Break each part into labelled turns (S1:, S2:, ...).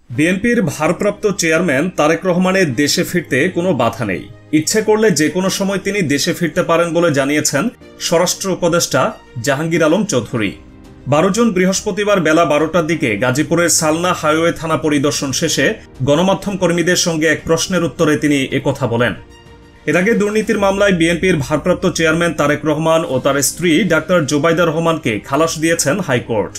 S1: বিএনপির ভারপ্রাপ্ত চেয়ারম্যান তারেক রহমানের দেশে ফিরতে কোনো বাধা নেই। ইচ্ছে করলে যে কোনো সময় তিনি দেশে ফিরতে পারেন বলে জানিয়েছেন স্বরাষ্ট্র উপদেষ্টা জাহাঙ্গীর আলম চৌধুরী। 12 জুন বৃহস্পতিবার বেলা 12টার দিকে গাজীপুরের সালনা হাইওয়ে থানা পরিদর্শন শেষে গণমাধ্যম কর্মীদের সঙ্গে এক প্রশ্নের উত্তরে তিনি একথা বলেন। এর আগে দুর্নীতির মামলায় বিএনপির ভারপ্রাপ্ত চেয়ারম্যান তারেক রহমান ও তার স্ত্রী ডাক্তার জোবাইদা রহমানকে খালাস দিয়েছেন হাইকোর্ট।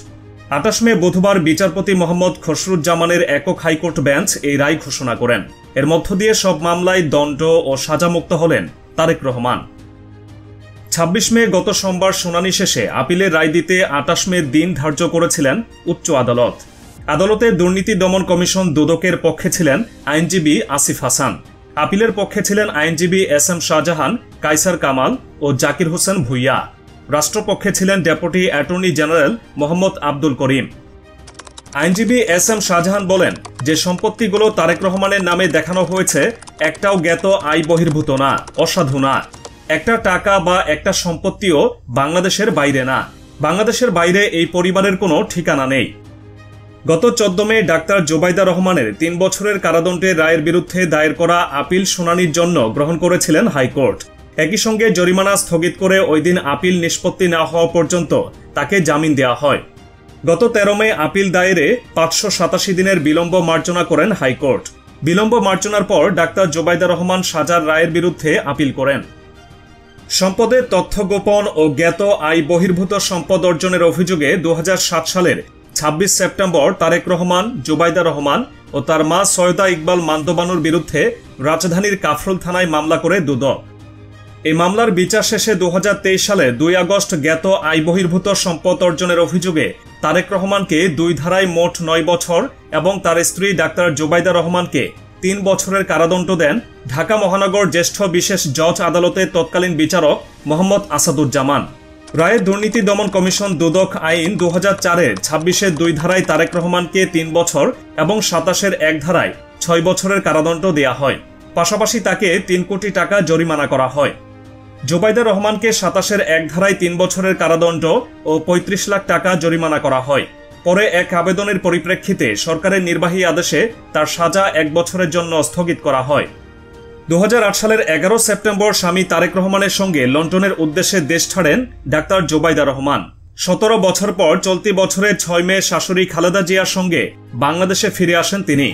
S1: 28 মে বুধবার বিচারপতি মোহাম্মদ খসরুজ্জামানের একক হাইকোর্ট বেঞ্চ এই রায় ঘোষণা করেন। এর মধ্য দিয়ে সব মামলায় দণ্ড ও সাজামুক্ত হলেন তারেক রহমান। 26 মে গত সোমবার শুনানি শেষে আপিলের রায় দিতে 28 মে দিন ধার্য করেছিলেন উচ্চ আদালত। আদালতে দুর্নীতি দমন কমিশন দুদকের পক্ষে ছিলেন আইনজীবী আসিফ হাসান, আপিলের পক্ষে ছিলেন আইনজীবী SM শাহজাহান, কায়সার কামাল ও জাকির হোসেন ভুইয়া। রাষ্ট্রপক্ষে ছিলেন deputy attorney general Mohammad Abdul Karim. আইনজীবী SM শাহজাহান বলেন যে সম্পত্তিগুলো তারেক রহমানের নামে দেখানো হয়েছে একটাও জ্ঞাত আয় বহির্ভূত না, অসাধু না। একটা টাকা বা একটা সম্পত্তিও বাংলাদেশের বাইরে না। বাংলাদেশের বাইরে এই পরিবারের কোনো ঠিকানা নেই। গত 14 মে ডাক্তার জোবাইদা রহমানের 3 বছরের কারাদণ্ডের রায়ের বিরুদ্ধে দায়ের করা আপিল শুনানির জন্য গ্রহণ করেছিলেন হাইকোর্ট। একই সঙ্গে জরিমানা স্থগিত করে ওই দিন আপিল নিষ্পত্তি না হওয়া পর্যন্ত তাকে জামিন দেওয়া হয়। গত 13 মে আপিল দায়েরে 587 দিনের বিলম্ব মার্জনা করেন হাইকোর্ট। বিলম্ব মার্জনার পর ডাক্তার জোবাইদা রহমান সাজার রায়ের বিরুদ্ধে আপিল করেন। সম্পদের তথ্য গোপন ও জ্ঞাত আয় বহির্ভূত সম্পদ অর্জনের অভিযোগে 2007 সালের 26 সেপ্টেম্বর তারেক রহমান, জোবাইদা রহমান ও তার মা সৈয়দা ইকবাল মান্দবানুর বিরুদ্ধে রাজধানীর কাফরুল থানায় মামলা করে দুদক। এই মামলার বিচার শেষে 2023 সালে 2 আগস্ট জ্ঞাত আয় বহির্ভূত সম্পদ অর্জনের অভিযোগে তারেক রহমানকে 2 ধারায় মোট 9 বছর এবং তার স্ত্রী ডাক্তার জোবাইদা রহমানকে 3 বছরের কারাদণ্ড দেন ঢাকা মহানগর জ্যেষ্ঠ বিশেষ জজ আদালতের তৎকালীন বিচারক মোহাম্মদ আসাদুজ্জামান। রায়ে দুর্নীতি দমন কমিশন দুদক আইন 2004-এর 26-এর 2 ধারায় তারেক রহমানকে 3 বছর এবং 27-এর 1 ধারায় 6 বছরের কারাদণ্ড দেয়া হয়। পাশাপাশি তাকে 3 কোটি টাকা জরিমানা করা হয়। জোবাইদা রহমানকে 27-এর 1 ধারায় 3 বছরের কারাদণ্ড ও 35 লাখ টাকা জরিমানা করা হয়। পরে এক আবেদনের পরিপ্রেক্ষিতে সরকারের নির্বাহী আদেশে তার সাজা 1 বছরের জন্য স্থগিত করা হয়। 2008 সালের 11 সেপ্টেম্বর স্বামী তারেক রহমানের সঙ্গে লন্ডনের উদ্দেশ্যে দেশ ছাড়েন ডাক্তার জোবাইদা রহমান। 17 বছর পর চলতি বছরের 6 মে শাশুড়ি খালেদা জিয়ার সঙ্গে বাংলাদেশে ফিরে আসেন তিনি।